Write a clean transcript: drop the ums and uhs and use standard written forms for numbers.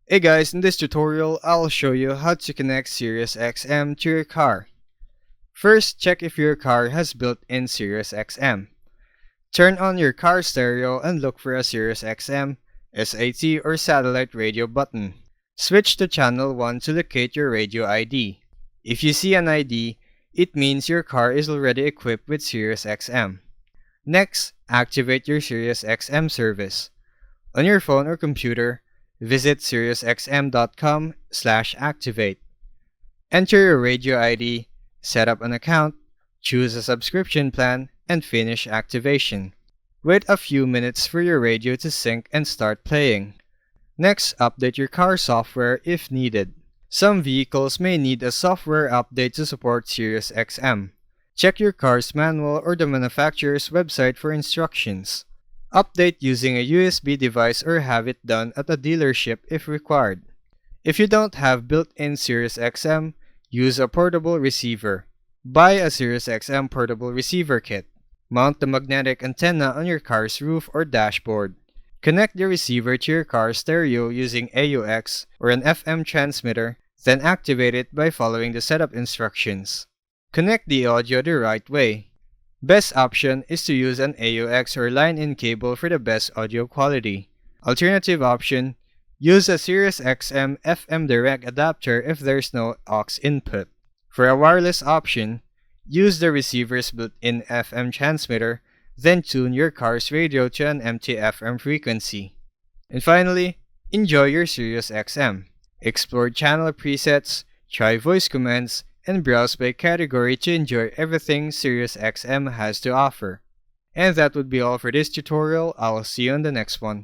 Hey guys, in this tutorial, I'll show you how to connect SiriusXM to your car. First, check if your car has built-in SiriusXM. Turn on your car stereo and look for a SiriusXM, SAT, or satellite radio button. Switch to channel 1 to locate your radio ID. If you see an ID, it means your car is already equipped with SiriusXM. Next, activate your SiriusXM service. On your phone or computer, visit SiriusXM.com/activate. Enter your radio ID, set up an account, choose a subscription plan, and finish activation. Wait a few minutes for your radio to sync and start playing. Next, update your car software if needed. Some vehicles may need a software update to support SiriusXM. Check your car's manual or the manufacturer's website for instructions. Update using a USB device or have it done at a dealership if required. If you don't have built-in SiriusXM, use a portable receiver. Buy a SiriusXM portable receiver kit. Mount the magnetic antenna on your car's roof or dashboard. Connect the receiver to your car's stereo using AUX or an FM transmitter, then activate it by following the setup instructions. Connect the audio the right way. Best option is to use an AUX or line-in cable for the best audio quality. Alternative option, use a SiriusXM FM direct adapter if there's no aux input. For a wireless option, use the receiver's built-in FM transmitter, then tune your car's radio to an empty FM frequency. And finally, enjoy your SiriusXM. Explore channel presets, try voice commands, and browse by category to enjoy everything SiriusXM has to offer. And that would be all for this tutorial. I'll see you on the next one.